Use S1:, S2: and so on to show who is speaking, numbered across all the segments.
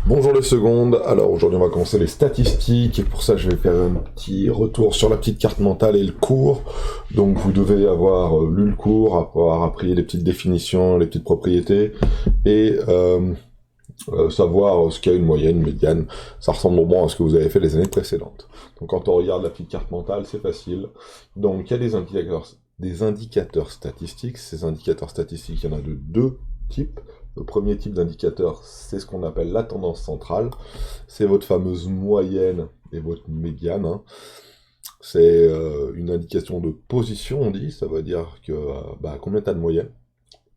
S1: Bonjour les secondes, alors aujourd'hui on va commencer les statistiques et pour ça je vais faire un petit retour sur la petite carte mentale et le cours. Donc vous devez avoir lu le cours, avoir appris les petites définitions, les petites propriétés et savoir ce qu'est une moyenne, une médiane. Ça ressemble au moins à ce que vous avez fait les années précédentes. Donc quand on regarde la petite carte mentale c'est facile. Donc il y a des indicateurs statistiques. Ces indicateurs statistiques, il y en a de deux types. Le premier type d'indicateur, c'est ce qu'on appelle la tendance centrale. C'est votre fameuse moyenne et votre médiane. Hein. C'est une indication de position, on dit. Ça veut dire que combien tu as de moyenne,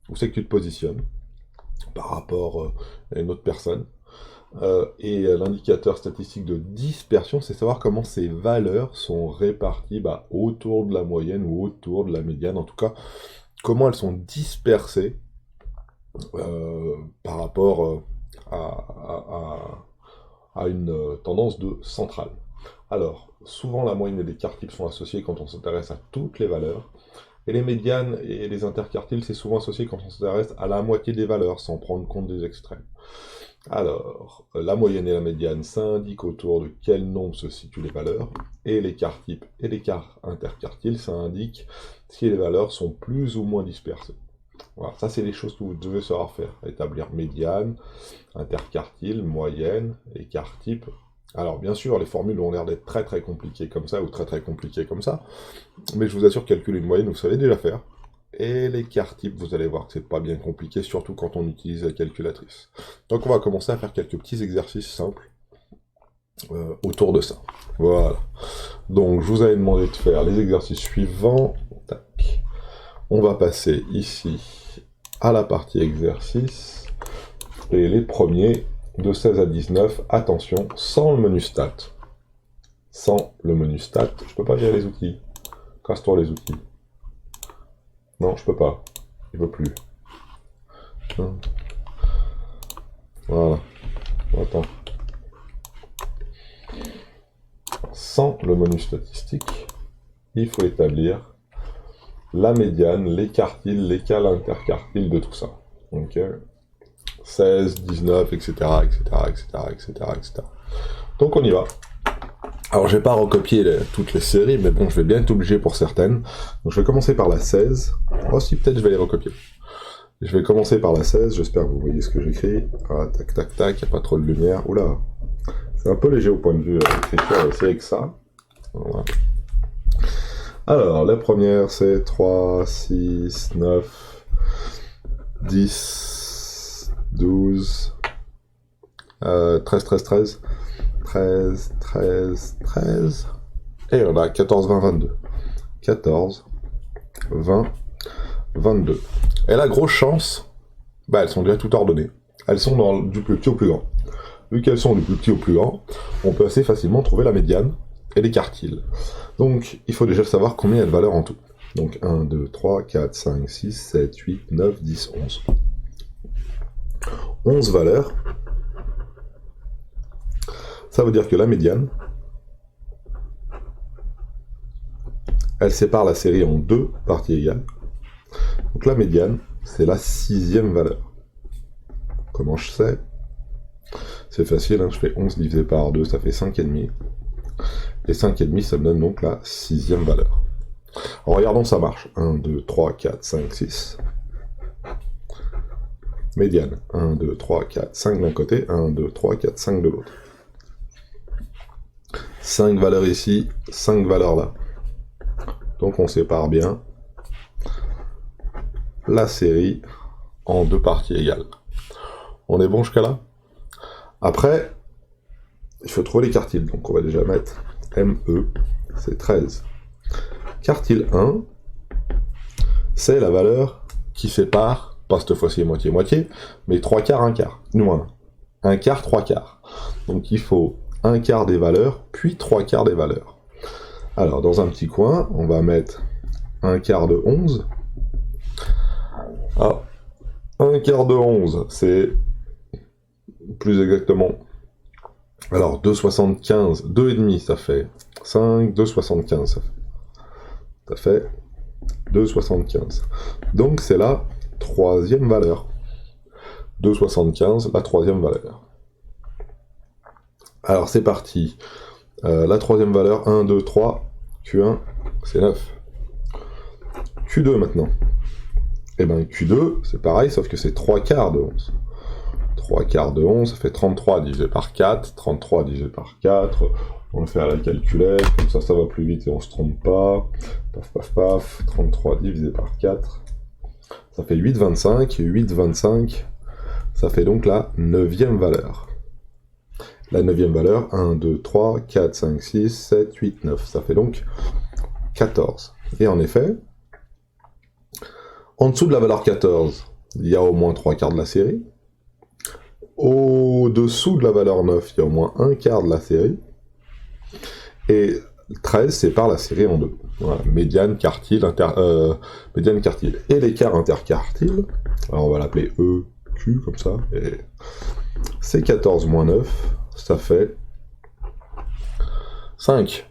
S1: où c'est que tu te positionnes par rapport à une autre personne. Et l'indicateur statistique de dispersion, c'est savoir comment ces valeurs sont réparties autour de la moyenne ou autour de la médiane. En tout cas, comment elles sont dispersées par rapport à une tendance de centrale. Alors, souvent la moyenne et les quartiles sont associés quand on s'intéresse à toutes les valeurs, et les médianes et les interquartiles, c'est souvent associé quand on s'intéresse à la moitié des valeurs, sans prendre compte des extrêmes. Alors, la moyenne et la médiane, ça indique autour de quel nombre se situent les valeurs, et les quartiles et les interquartiles, ça indique si les valeurs sont plus ou moins dispersées. Voilà, ça c'est les choses que vous devez savoir faire. Établir médiane, interquartile, moyenne, écart type. Alors bien sûr, les formules ont l'air d'être très très compliquées comme ça, ou très très compliquées comme ça, mais je vous assure, calculer une moyenne, vous savez déjà faire. Et l'écart type, vous allez voir que c'est pas bien compliqué, surtout quand on utilise la calculatrice. Donc on va commencer à faire quelques petits exercices simples autour de ça. Voilà. Donc je vous avais demandé de faire les exercices suivants. Tac. On va passer ici à la partie exercice, et les premiers de 16 à 19, attention, sans le menu stat. Sans le menu stat, je peux pas virer les outils. Casse-toi les outils. Non, je peux pas. Il veut plus. Voilà. Attends. Sans le menu statistique, il faut établir la médiane, les quartiles, les cales interquartiles de tout ça. Ok, 16, 19, etc., etc., etc., etc., etc. Donc on y va. Alors je vais pas recopier toutes les séries, mais bon, je vais bien être obligé pour certaines. Donc je vais commencer par la 16. Oh si, peut-être je vais les recopier. Je vais commencer par la 16, j'espère que vous voyez ce que j'écris. Ah, tac, tac, tac, il n'y a pas trop de lumière. Oula, c'est un peu léger au point de vue l'écriture, on va essayer avec ça. Voilà. Alors, la première, c'est 3, 6, 9, 10, 12, 13, 13, 13, 13, 13, 13, et on a 14, 20, 22. 14, 20, 22. Et la grosse chance, elles sont déjà toutes ordonnées. Elles sont du plus petit au plus grand. Vu qu'elles sont du plus petit au plus grand, on peut assez facilement trouver la médiane et les quartiles. Donc, il faut déjà savoir combien il y a de valeurs en tout. Donc, 1, 2, 3, 4, 5, 6, 7, 8, 9, 10, 11. 11 valeurs. Ça veut dire que la médiane, elle sépare la série en deux parties égales. Donc, la médiane, c'est la 6e valeur. Comment je sais? C'est facile, hein, je fais 11 divisé par 2, ça fait 5,5. Et 5,5, ça me donne donc la 6e valeur. En regardant, ça marche. 1, 2, 3, 4, 5, 6. Médiane. 1, 2, 3, 4, 5 d'un côté. 1, 2, 3, 4, 5 de l'autre. 5 valeurs ici, 5 valeurs là. Donc on sépare bien la série en deux parties égales. On est bon jusqu'à là? Après, il faut trouver les quartiles. Donc on va déjà mettre ME, c'est 13. Quartile 1, c'est la valeur qui sépare, pas cette fois-ci moitié-moitié, mais 3 quarts, 1 quart. Non, 1 quart, 3 quarts. Donc il faut 1 quart des valeurs, puis 3 quarts des valeurs. Alors dans un petit coin, on va mettre 1 quart de 11. Ah, 1 quart de 11, c'est plus exactement... Alors 2,75, 2,5 ça fait 5, 2,75 ça fait 2,75. Donc c'est la 3e valeur. 2,75, la 3e valeur. Alors c'est parti. La troisième valeur, 1, 2, 3. Q1, c'est 9. Q2 maintenant. Et ben Q2, c'est pareil, sauf que c'est 3 quarts de 11. 3 quarts de 11, ça fait 33 divisé par 4. 33 divisé par 4. On le fait à la calculette, comme ça va plus vite et on se trompe pas. Paf, paf, paf. 33 divisé par 4. Ça fait 8,25. 8,25, ça fait donc la 9e valeur. La 9e valeur, 1, 2, 3, 4, 5, 6, 7, 8, 9. Ça fait donc 14. Et en effet, en dessous de la valeur 14, il y a au moins 3 quarts de la série. Au-dessous de la valeur 9, il y a au moins 1 quart de la série. Et 13 sépare la série en deux. Voilà, médiane, quartile, médiane, quartile. Et l'écart interquartile, alors on va l'appeler EQ, comme ça, et c'est 14 moins 9, ça fait 5.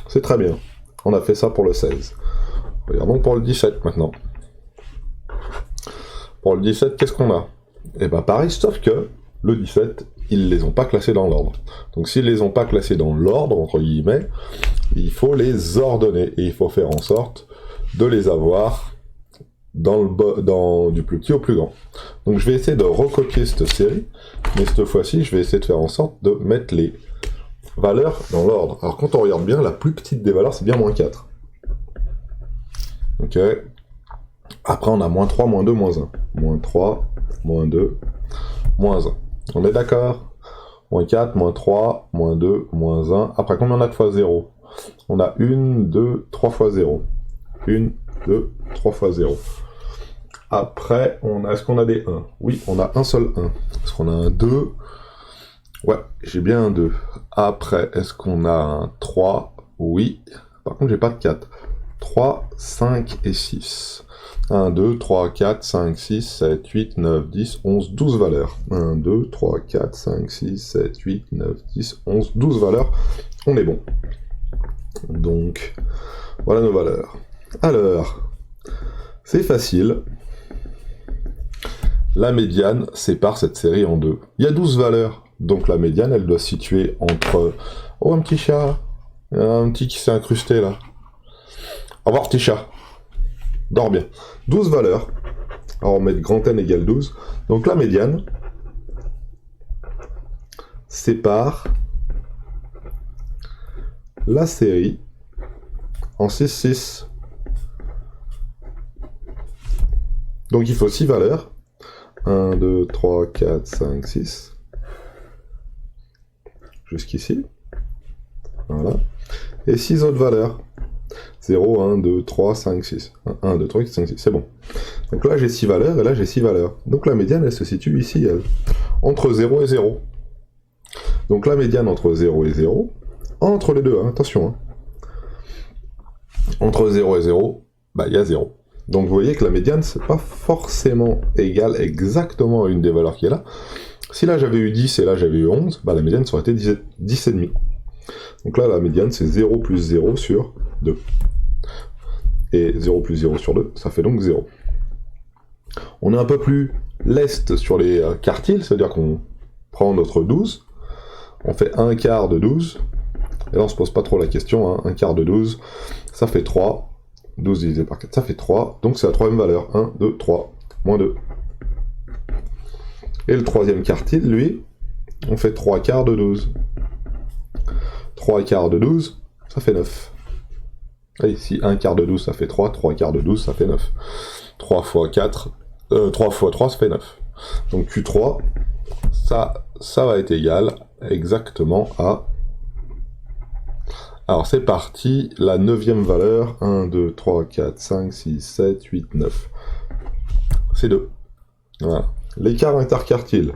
S1: C'est très bien. On a fait ça pour le 16. Regardons pour le 17 maintenant. Pour le 17, qu'est-ce qu'on a? Et ben pareil, sauf que le 17, ils les ont pas classés dans l'ordre. Donc s'ils les ont pas classés dans l'ordre, entre guillemets, il faut les ordonner. Et il faut faire en sorte de les avoir du plus petit au plus grand. Donc je vais essayer de recopier cette série, mais cette fois-ci, je vais essayer de faire en sorte de mettre les valeurs dans l'ordre. Alors quand on regarde bien, la plus petite des valeurs, c'est bien moins 4. Ok. Après, on a moins 3, moins 2, moins 1. Moins 3, moins 2, moins 1. On est d'accord? Moins 4, moins 3, moins 2, moins 1. Après, combien on a de fois 0? On a 1, 2, 3 fois 0. 1, 2, 3 fois 0. Après, est-ce qu'on a des 1? Oui, on a un seul 1. Est-ce qu'on a un 2? Ouais, j'ai bien un 2. Après, est-ce qu'on a un 3? Oui. Par contre, j'ai pas de 4. 3, 5 et 6. 1, 2, 3, 4, 5, 6, 7, 8, 9, 10, 11, 12 valeurs. 1, 2, 3, 4, 5, 6, 7, 8, 9, 10, 11, 12 valeurs. On est bon. Donc, voilà nos valeurs. Alors, c'est facile. La médiane sépare cette série en deux. Il y a 12 valeurs. Donc la médiane, elle doit se situer entre... Oh, un petit chat. Un petit qui s'est incrusté là. Au revoir, petit chat. Dors bien. 12 valeurs. Alors on met grand N égale 12. Donc la médiane sépare la série en 6, 6. Donc il faut 6 valeurs. 1, 2, 3, 4, 5, 6. Jusqu'ici. Voilà. Et 6 autres valeurs. 0, 1, 2, 3, 5, 6. 1, 2, 3, 4, 5, 6. C'est bon. Donc là, j'ai 6 valeurs, et là, j'ai 6 valeurs. Donc la médiane, elle se situe ici, elle. Entre 0 et 0. Donc la médiane entre 0 et 0. Entre les deux, hein, attention. Hein. Entre 0 et 0, bah, il y a 0. Donc vous voyez que la médiane, c'est pas forcément égal exactement à une des valeurs qui est là. Si là, j'avais eu 10 et là, j'avais eu 11, bah, la médiane, ça aurait été 10,5. Donc là, la médiane, c'est 0 plus 0 sur 2. Et 0 plus 0 sur 2, ça fait donc 0. On est un peu plus leste sur les quartiles, c'est-à-dire qu'on prend notre 12, on fait 1 quart de 12, et là on se pose pas trop la question, hein, 1 quart de 12, ça fait 3, 12 divisé par 4, ça fait 3, donc c'est la troisième valeur, 1, 2, 3, moins 2. Et le troisième quartile, lui, on fait 3 quarts de 12. 3 quarts de 12, ça fait 9. Allez, si 1 quart de 12 ça fait 3, 3 quarts de 12 ça fait 9. 3 fois 4, 3 fois 3 ça fait 9. Donc Q3, ça va être égal exactement à... Alors c'est parti, la 9e valeur, 1, 2, 3, 4, 5, 6, 7, 8, 9. C'est 2. Voilà. L'écart interquartile.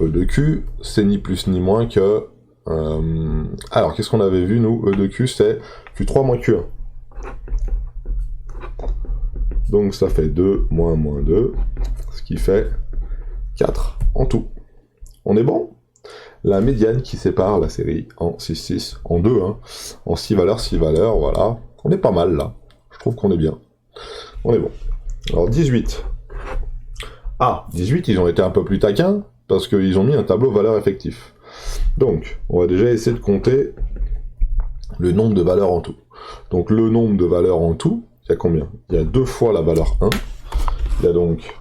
S1: E de Q, c'est ni plus ni moins que... alors, qu'est-ce qu'on avait vu, nous? E de Q, c'est Q3 moins Q1. Donc, ça fait 2 moins 2, ce qui fait 4 en tout. On est bon? La médiane qui sépare la série en 6, 6, en 2, hein, en 6 valeurs, voilà. On est pas mal, là. Je trouve qu'on est bien. On est bon. Alors, 18. Ah, 18, ils ont été un peu plus taquins, parce qu'ils ont mis un tableau valeur effectif. Donc, on va déjà essayer de compter le nombre de valeurs en tout. Donc le nombre de valeurs en tout, il y a combien? Il y a 2 fois la valeur 1. Il y a donc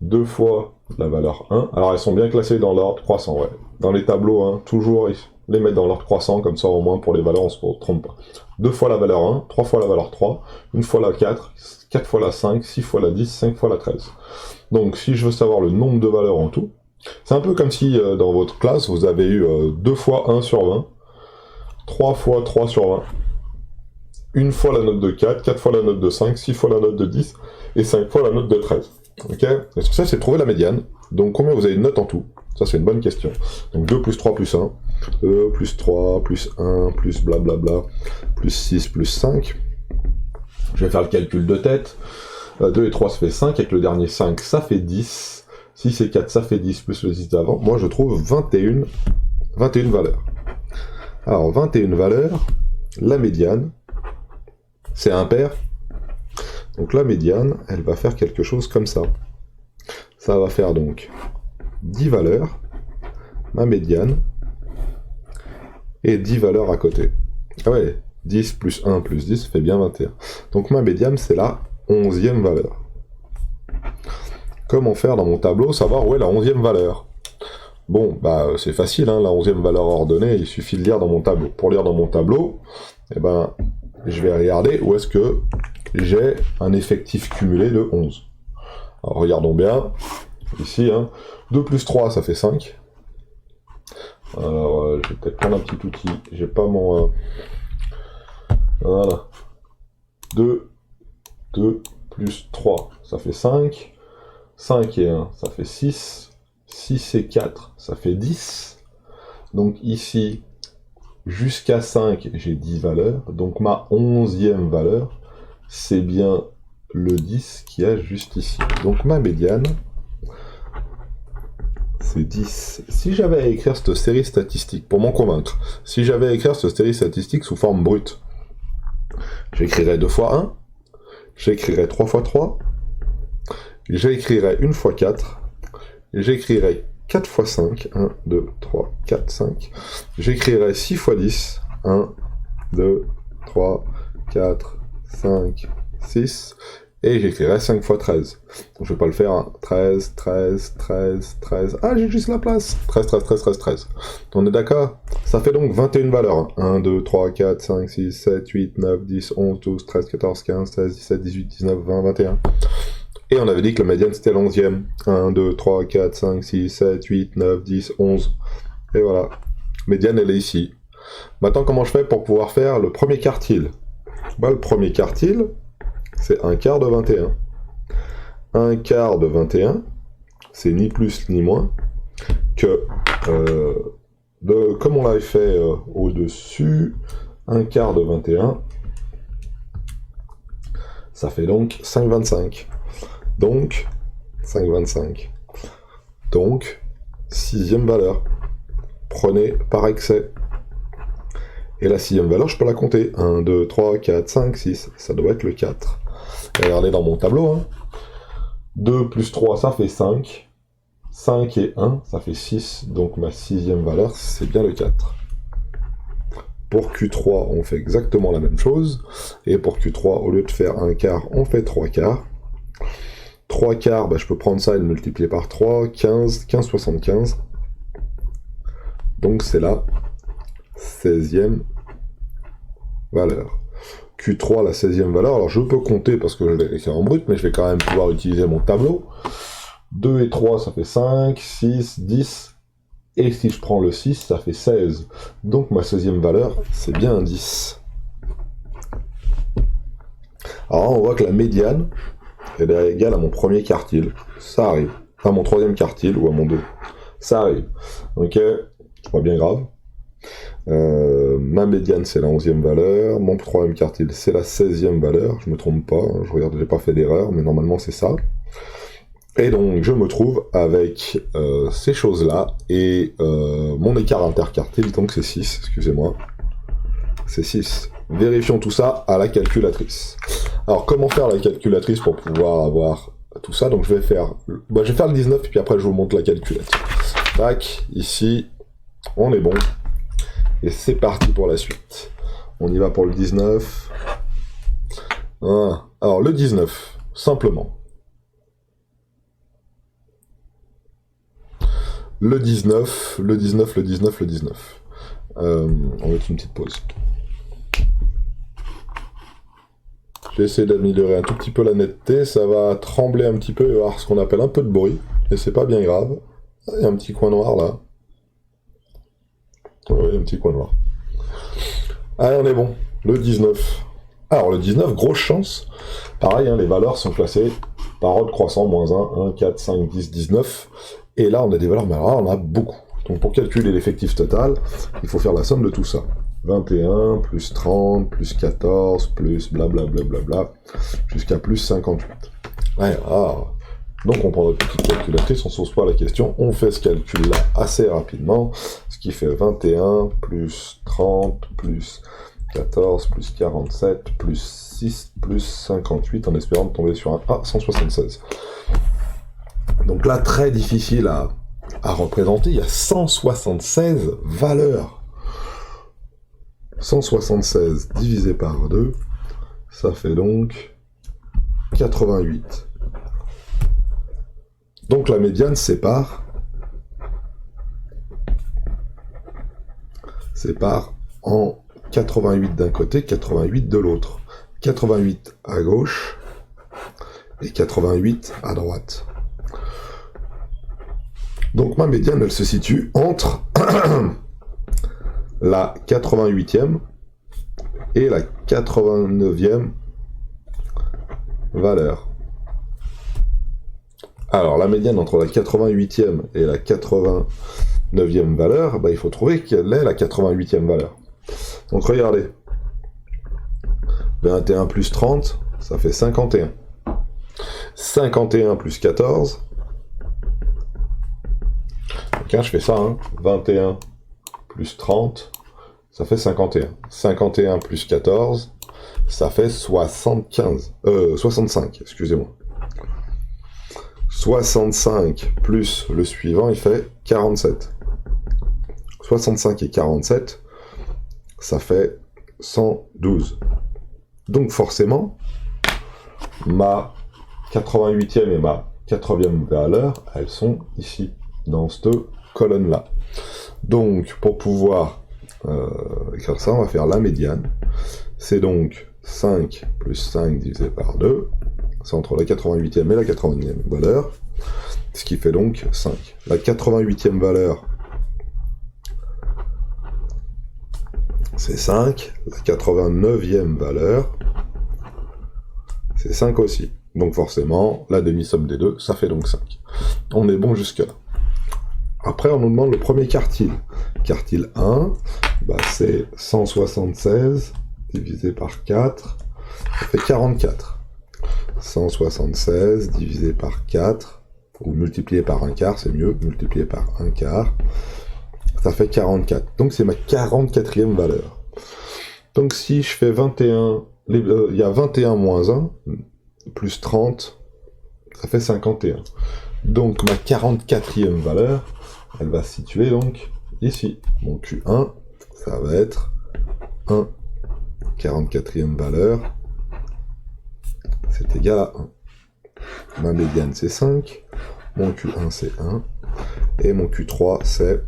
S1: 2 fois la valeur 1. Alors elles sont bien classées dans l'ordre croissant, ouais. Dans les tableaux, hein, toujours les mettre dans l'ordre croissant, comme ça au moins pour les valeurs on se trompe pas. 2 fois la valeur 1, 3 fois la valeur 3, 1 fois la 4, 4 fois la 5, 6 fois la 10, 5 fois la 13. Donc si je veux savoir le nombre de valeurs en tout, c'est un peu comme si dans votre classe vous avez eu 2 fois 1 sur 20, 3 fois 3 sur 20, 1 fois la note de 4, 4 fois la note de 5, 6 fois la note de 10, et 5 fois la note de 13. Ok? Et ça, c'est trouver la médiane. Donc, combien vous avez de notes en tout? Ça, c'est une bonne question. Donc, 2 plus 3 plus 1, 2 plus 3 plus 1 plus blablabla, plus 6 plus 5. Je vais faire le calcul de tête. 2 et 3, ça fait 5, avec le dernier 5, ça fait 10. 6 et 4, ça fait 10, plus le 10 d'avant. Moi, je trouve 21 valeurs. Alors, 21 valeurs, la médiane, c'est impair. Donc la médiane, elle va faire quelque chose comme ça. Ça va faire donc 10 valeurs, ma médiane, et 10 valeurs à côté. Ah ouais, 10 plus 1 plus 10 fait bien 21. Donc ma médiane, c'est la 11e valeur. Comment faire dans mon tableau, savoir où est la 11e valeur? Bon, bah c'est facile, hein, la 11e valeur ordonnée, il suffit de lire dans mon tableau. Pour lire dans mon tableau, eh ben, je vais regarder où est-ce que j'ai un effectif cumulé de 11. Alors regardons bien, ici, hein, 2 plus 3, ça fait 5. Alors, je vais peut-être prendre un petit outil, j'ai pas mon... voilà. 2 plus 3, ça fait 5. 5 et 1, ça fait 6. 6 et 4, ça fait 10. Donc ici, jusqu'à 5, j'ai 10 valeurs. Donc ma 11e valeur, c'est bien le 10 qu'il y a juste ici. Donc ma médiane, c'est 10. Si j'avais à écrire cette série statistique, pour m'en convaincre, si j'avais à écrire cette série statistique sous forme brute, j'écrirais 2 fois 1, j'écrirais 3 fois 3, j'écrirais 1 fois 4, j'écrirais 4 fois 5, 1, 2, 3, 4, 5. J'écrirai 6 fois 10, 1, 2, 3, 4, 5, 6. Et j'écrirai 5 fois 13. Donc je vais pas le faire, hein. 13, 13, 13, 13. Ah, j'ai juste la place. 13, 13, 13, 13, 13. On est d'accord? Ça fait donc 21 valeurs. Hein. 1, 2, 3, 4, 5, 6, 7, 8, 9, 10, 11, 12, 13, 14, 15, 16, 17, 18, 19, 20, 21. Et on avait dit que la médiane c'était l'11e. 1, 2, 3, 4, 5, 6, 7, 8, 9, 10, 11. Et voilà. Médiane, elle est ici. Maintenant, comment je fais pour pouvoir faire le premier quartile? Bah, le premier quartile, c'est un quart de 21. Un quart de 21, c'est ni plus ni moins que, comme on l'avait fait au-dessus, un quart de 21, ça fait donc 5,25. Donc, 5,25. Donc, 6e valeur. Prenez par excès. Et la 6e valeur, je peux la compter. 1, 2, 3, 4, 5, 6. Ça doit être le 4. Et regardez dans mon tableau. Hein. 2 plus 3, ça fait 5. 5 et 1, ça fait 6. Donc ma 6e valeur, c'est bien le 4. Pour Q3, on fait exactement la même chose. Et pour Q3, au lieu de faire un quart, on fait 3 quarts. 3 quarts, bah, je peux prendre ça et le multiplier par 3, 15, 15,75. Donc c'est la 16e valeur. Q3, la 16e valeur, alors je peux compter parce que je l'ai écrit en brut, mais je vais quand même pouvoir utiliser mon tableau. 2 et 3, ça fait 5, 6, 10, et si je prends le 6, ça fait 16. Donc ma 16e valeur, c'est bien un 10. Alors on voit que la médiane, elle est égale à mon premier quartile. Ça arrive. À mon 3e quartile ou à mon 2. Ça arrive. Ok, c'est pas bien grave. Ma médiane, c'est la 11e valeur. Mon 3e quartile, c'est la 16e valeur. Je me trompe pas. Hein. Je regarde, j'ai pas fait d'erreur, mais normalement c'est ça. Et donc, je me trouve avec ces choses-là. Et mon écart interquartile, donc c'est 6. Excusez-moi. C'est 6. Vérifions tout ça à la calculatrice. Alors, comment faire la calculatrice pour pouvoir avoir tout ça, donc je vais faire le 19, et puis après je vous montre la calculette. Tac, ici, on est bon. Et c'est parti pour la suite. On y va pour le 19. Alors, le 19, simplement. Le 19. On va mettre une petite pause. J'ai essayé d'améliorer un tout petit peu la netteté, ça va trembler un petit peu, il va y avoir ce qu'on appelle un peu de bruit, et c'est pas bien grave. Il y a un petit coin noir là. Oui, un petit coin noir. Allez, on est bon. Le 19. Alors, le 19, grosse chance. Pareil, les valeurs sont classées par ordre croissant, -1, 1, 4, 5, 10, 19. Et là, on a des valeurs, mais alors là, on a beaucoup. Donc, pour calculer l'effectif total, il faut faire la somme de tout ça. 21, plus 30, plus 14, plus blablabla, jusqu'à plus 58. Ouais, donc on prend notre petite calculatrice, on ne se pose pas la question, on fait ce calcul-là assez rapidement, ce qui fait 21, plus 30, plus 14, plus 47, plus 6, plus 58, en espérant tomber sur un A176. Donc là, très difficile à représenter, il y a 176 valeurs. 176 divisé par 2, ça fait donc 88. Donc la médiane sépare en 88 d'un côté, 88 de l'autre. 88 à gauche et 88 à droite. Donc ma médiane, elle se situe entre la 88e et la 89e valeur. Alors, la médiane entre la 88e et la 89e valeur, il faut trouver quelle est la 88e valeur. Donc, regardez. 21 plus 30, ça fait 51. 51 plus 14. Donc, je fais ça, 21 plus 30, ça fait 51. 51 plus 14, ça fait 65, excusez-moi. 65 plus le suivant, il fait 47. 65 et 47, ça fait 112. Donc forcément, ma 88e et ma 80e valeur, elles sont ici, dans cette colonne-là. Donc, pour pouvoir écrire ça, on va faire la médiane. C'est donc 5 plus 5 divisé par 2. C'est entre la 88e et la 80e valeur. Ce qui fait donc 5. La 88e valeur, c'est 5. La 89e valeur, c'est 5 aussi. Donc forcément, la demi-somme des deux, ça fait donc 5. On est bon jusque-là. Après, on nous demande le premier quartile. Quartile 1, c'est 176 divisé par 4, ça fait 44. 176 divisé par 4, ou multiplié par un quart, c'est mieux, multiplié par un quart, ça fait 44. Donc c'est ma 44e valeur. Donc si je fais 21, il y a 21 moins 1, plus 30, ça fait 51. Donc ma 44e valeur, elle va se situer donc ici. Mon Q1, ça va être 1. 44e valeur, c'est égal à 1. Ma médiane, c'est 5. Mon Q1, c'est 1. Et mon Q3, c'est...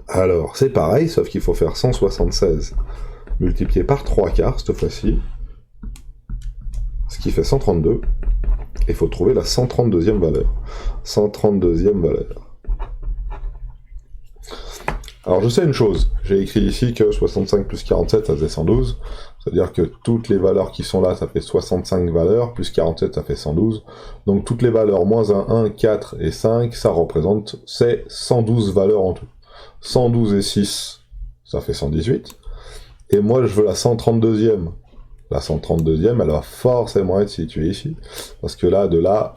S1: Alors, c'est pareil, sauf qu'il faut faire 176 multiplié par 3 quarts, cette fois-ci. Ce qui fait 132. Et il faut trouver la 132e valeur. 132e valeur. Alors je sais une chose, j'ai écrit ici que 65 plus 47 ça faisait 112, c'est-à-dire que toutes les valeurs qui sont là ça fait 65 valeurs, plus 47 ça fait 112, donc toutes les valeurs moins 1, 4 et 5, ça représente, c'est 112 valeurs en tout. 112 et 6, ça fait 118, et moi je veux la 132e. La 132e, elle va forcément être située ici, parce que là, de là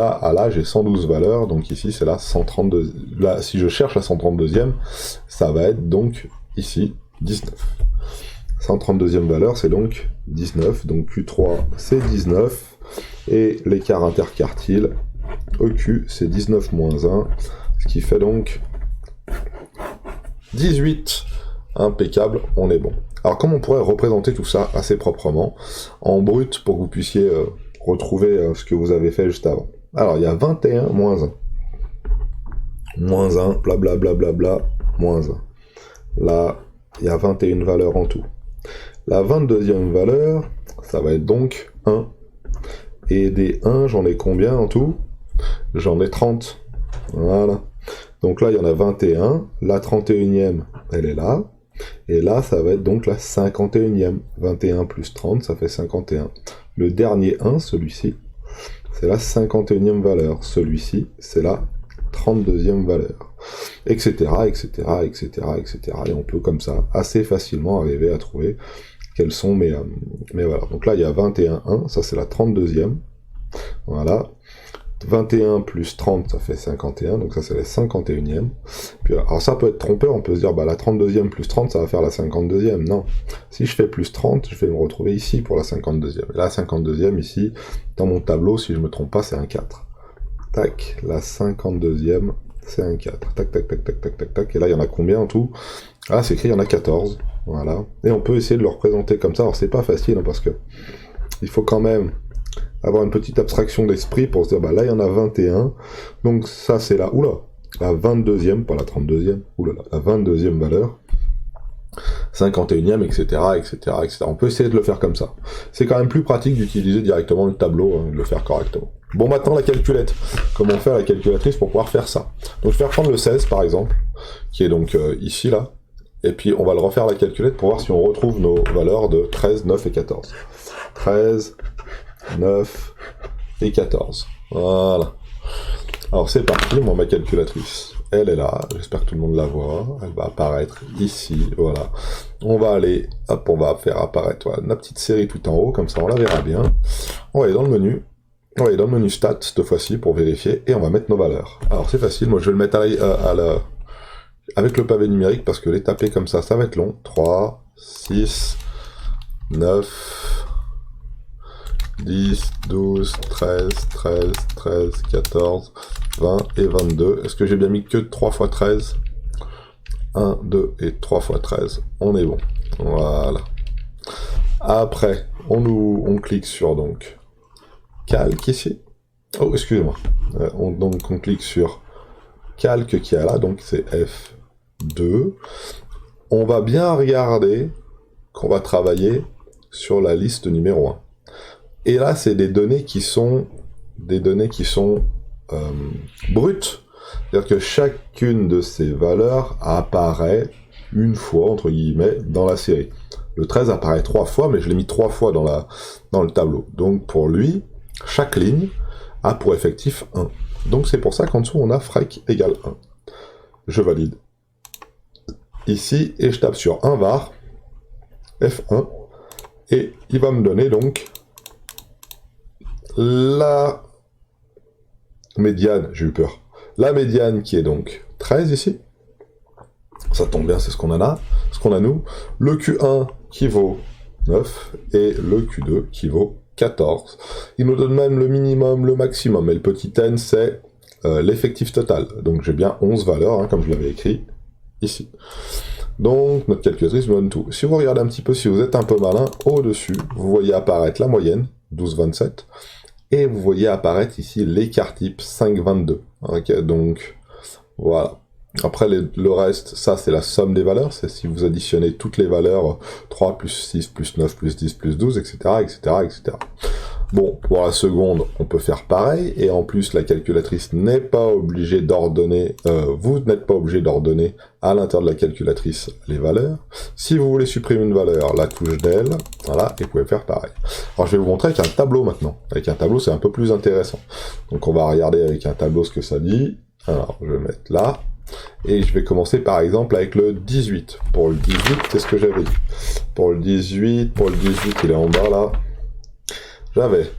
S1: à là, j'ai 112 valeurs, donc ici, c'est la 132... Là, si je cherche la 132e, ça va être donc, ici, 19. 132e valeur, c'est donc 19. Donc Q3, c'est 19. Et l'écart interquartile, EQ, c'est 19 moins 1. Ce qui fait donc 18. Impeccable, on est bon. Alors comment on pourrait représenter tout ça assez proprement, en brut, pour que vous puissiez retrouver ce que vous avez fait juste avant. Alors il y a 21 moins 1. Moins 1, blablabla, bla, bla, bla, moins 1. Là, il y a 21 valeurs en tout. La 22e valeur, ça va être donc 1. Et des 1, j'en ai combien en tout? J'en ai 30. Voilà. Donc là, il y en a 21. La 31e, elle est là. Et là, ça va être donc la 51e. 21 plus 30, ça fait 51. Le dernier 1, celui-ci, c'est la 51e valeur. Celui-ci, c'est la 32e valeur. Etc., etc., etc., etc. Et on peut comme ça assez facilement arriver à trouver quels sont mes valeurs. Donc là, il y a 21, 1, ça c'est la 32e. Voilà. 21 plus 30, ça fait 51, donc ça c'est la 51e. Puis, alors ça peut être trompeur, on peut se dire, bah la 32e plus 30, ça va faire la 52e. Non. Si je fais plus 30, je vais me retrouver ici pour la 52e. Et la 52e, ici, dans mon tableau, si je me trompe pas, c'est un 4. Tac, la 52e, c'est un 4. Tac, tac, tac, tac, tac, tac, tac. Et là, il y en a combien en tout? Ah, c'est écrit, il y en a 14. Voilà. Et on peut essayer de le représenter comme ça. Alors, c'est pas facile, hein, parce que il faut quand même avoir une petite abstraction d'esprit pour se dire, bah là, il y en a 21. Donc, ça, c'est la 22e, pas la 32e. Oulala, la 22e valeur. 51e, etc., etc., etc. On peut essayer de le faire comme ça. C'est quand même plus pratique d'utiliser directement le tableau, hein, de le faire correctement. Bon, maintenant la calculette. Comment faire la calculatrice pour pouvoir faire ça? Donc je vais reprendre le 16 par exemple, qui est donc ici, là, et puis on va le refaire la calculette pour voir si on retrouve nos valeurs de 13, 9 et 14. 13, 9 et 14. Voilà. Alors c'est parti, moi ma calculatrice, elle est là, j'espère que tout le monde la voit, elle va apparaître ici, voilà. On va aller, hop, on va faire apparaître voilà, la petite série tout en haut, comme ça on la verra bien. On va aller dans le menu, on va aller dans le menu stats cette fois-ci pour vérifier, et on va mettre nos valeurs. Alors c'est facile, moi je vais le mettre avec le pavé numérique, parce que les taper comme ça va être long. 3, 6, 9... 10, 12, 13, 13, 13, 14, 20 et 22. Est-ce que j'ai bien mis que 3 fois 13? 1, 2 et 3 fois 13. On est bon. Voilà. Après, on clique sur donc calque ici. Oh, excusez-moi. Donc on clique sur calque qui est là, donc c'est F2. On va bien regarder qu'on va travailler sur la liste numéro 1. Et là, c'est des données qui sont brutes. C'est-à-dire que chacune de ces valeurs apparaît une fois, entre guillemets, dans la série. Le 13 apparaît 3 fois, mais je l'ai mis 3 fois dans le tableau. Donc pour lui, chaque ligne a pour effectif 1. Donc c'est pour ça qu'en dessous, on a frec égale 1. Je valide ici, et je tape sur 1 var, F1, et il va me donner donc la médiane, j'ai eu peur, la médiane qui est donc 13 ici, ça tombe bien, c'est ce qu'on a nous, le Q1 qui vaut 9, et le Q2 qui vaut 14. Il nous donne même le minimum, le maximum, et le petit n c'est l'effectif total, donc j'ai bien 11 valeurs, hein, comme je l'avais écrit ici. Donc notre calculatrice nous donne tout. Si vous regardez un petit peu, si vous êtes un peu malin, au-dessus, vous voyez apparaître la moyenne, 12,27, et vous voyez apparaître ici l'écart type 5,22. Ok, donc voilà. Après le reste, ça c'est la somme des valeurs, c'est si vous additionnez toutes les valeurs 3 plus 6 plus 9 plus 10 plus 12, etc., etc., etc. Bon, pour la seconde, on peut faire pareil, et en plus la calculatrice n'est pas obligée d'ordonner, vous n'êtes pas obligé d'ordonner à l'intérieur de la calculatrice les valeurs. Si vous voulez supprimer une valeur, la touche d'L, voilà, et vous pouvez faire pareil. Alors je vais vous montrer avec un tableau maintenant. Avec un tableau, c'est un peu plus intéressant. Donc on va regarder avec un tableau ce que ça dit. Alors je vais mettre là, et je vais commencer par exemple avec le 18. Pour le 18, c'est ce que j'avais dit. Pour le 18, il est en bas là. J'avais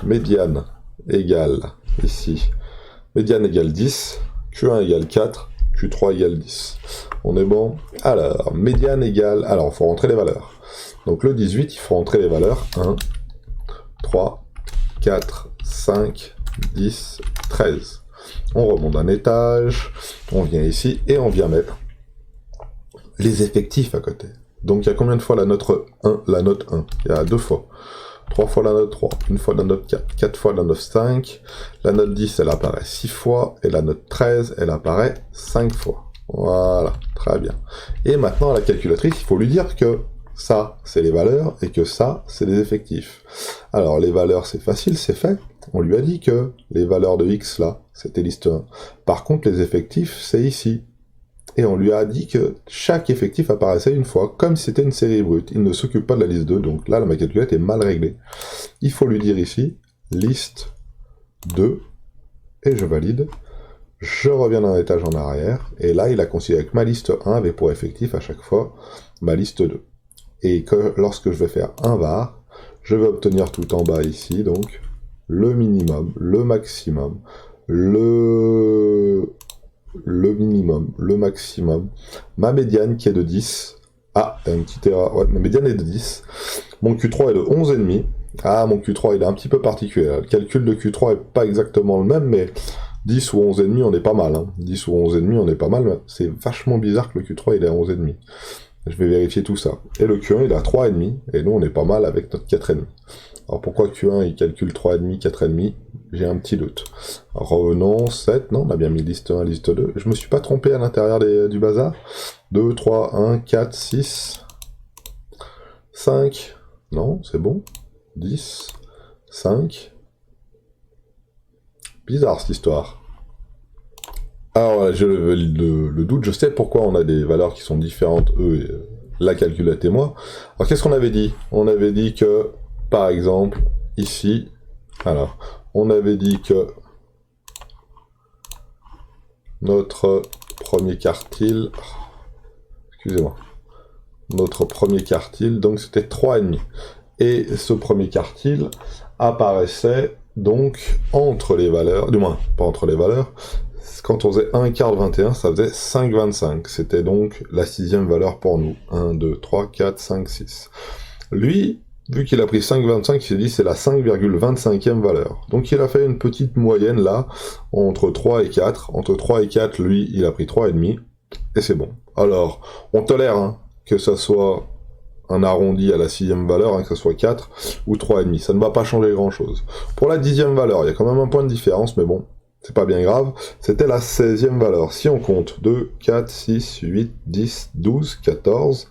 S1: médiane égale, ici, médiane égale 10, Q1 égale 4, Q3 égale 10. On est bon? Alors, médiane égale... Alors, il faut rentrer les valeurs. Donc le 18, il faut rentrer les valeurs 1, 3, 4, 5, 10, 13. On remonte d'un étage, on vient ici et on vient mettre les effectifs à côté. Donc il y a combien de fois la note 1? La note 1, il y a 2 fois. 3 fois la note 3, 1 fois la note 4, 4 fois la note 5, la note 10 elle apparaît 6 fois, et la note 13 elle apparaît 5 fois. Voilà, très bien. Et maintenant à la calculatrice, il faut lui dire que ça c'est les valeurs, et que ça c'est les effectifs. Alors les valeurs c'est facile, c'est fait. On lui a dit que les valeurs de x là, c'était liste 1. Par contre les effectifs c'est ici. Et on lui a dit que chaque effectif apparaissait une fois, comme si c'était une série brute. Il ne s'occupe pas de la liste 2, donc là, ma calculette est mal réglée. Il faut lui dire ici, liste 2, et je valide. Je reviens d'un étage en arrière, et là, il a considéré que ma liste 1 avait pour effectif à chaque fois ma liste 2. Et que lorsque je vais faire un var, je vais obtenir tout en bas ici, donc, le minimum, le maximum, le minimum, le maximum, ma médiane qui est de 10, ah, une petite erreur, ouais, ma médiane est de 10, mon Q3 est de 11,5, ah, mon Q3 il est un petit peu particulier, le calcul de Q3 est pas exactement le même, mais 10 ou 11,5 on est pas mal, hein. 10 ou 11,5 on est pas mal, mais c'est vachement bizarre que le Q3 il est à 11,5. Je vais vérifier tout ça. Et le Q1 il est à 3,5, et nous on est pas mal avec notre 4,5. Alors pourquoi Q1 il calcule 3,5, 4,5? J'ai un petit doute. Revenons, 7, non, on a bien mis liste 1, liste 2. Je me suis pas trompé à l'intérieur du bazar. 2, 3, 1, 4, 6, 5, non, c'est bon. 10, 5. Bizarre cette histoire. Alors j'ai le doute, je sais pourquoi on a des valeurs qui sont différentes, eux, et la calculette et moi. Alors qu'est-ce qu'on avait dit? On avait dit que, par exemple, ici, alors, on avait dit que notre premier quartile, excusez-moi, notre premier quartile, donc c'était 3,5. Et ce premier quartile apparaissait donc entre les valeurs, du moins, pas entre les valeurs, quand on faisait 1 quart de 21, ça faisait 5,25. C'était donc la 6e valeur pour nous. 1, 2, 3, 4, 5, 6. Lui, vu qu'il a pris 5,25, il s'est dit c'est la 5,25e valeur. Donc il a fait une petite moyenne là, entre 3 et 4. Entre 3 et 4, lui, il a pris 3,5, et c'est bon. Alors, on tolère hein, que ça soit un arrondi à la 6e valeur, hein, que ça soit 4 ou 3,5. Ça ne va pas changer grand-chose. Pour la 10e valeur, il y a quand même un point de différence, mais bon, c'est pas bien grave. C'était la 16e valeur. Si on compte 2, 4, 6, 8, 10, 12, 14,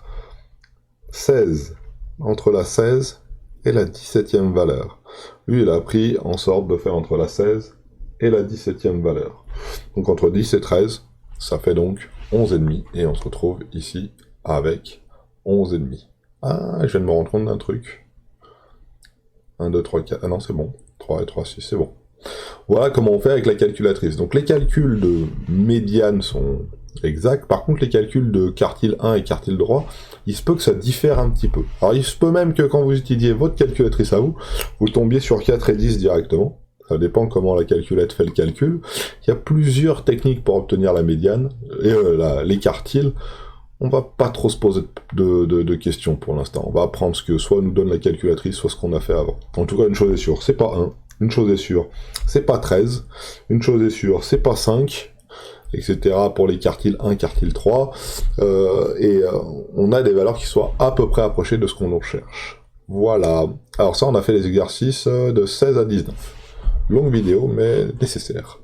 S1: 16. Entre la 16 et la 17e valeur. Lui, il a pris en sorte de faire entre la 16 et la 17e valeur. Donc entre 10 et 13, ça fait donc 11,5. Et on se retrouve ici avec 11,5. Ah, je viens de me rendre compte d'un truc. 1, 2, 3, 4... Ah non, c'est bon. 3 et 3, 6, c'est bon. Voilà comment on fait avec la calculatrice. Donc les calculs de médiane sont exacts. Par contre, les calculs de quartile 1 et quartile droit, il se peut que ça diffère un petit peu. Alors il se peut même que quand vous utilisez votre calculatrice à vous, vous tombiez sur 4 et 10 directement. Ça dépend comment la calculette fait le calcul. Il y a plusieurs techniques pour obtenir la médiane, et les quartiles. On va pas trop se poser de questions pour l'instant. On va apprendre ce que soit nous donne la calculatrice, soit ce qu'on a fait avant. En tout cas, une chose est sûre, c'est pas 1. Une chose est sûre, c'est pas 13. Une chose est sûre, c'est pas 5. Etc. pour les quartiles 1, quartile 3. On a des valeurs qui soient à peu près approchées de ce qu'on cherche. Voilà. Alors ça, on a fait les exercices de 16 à 19. Longue vidéo, mais nécessaire.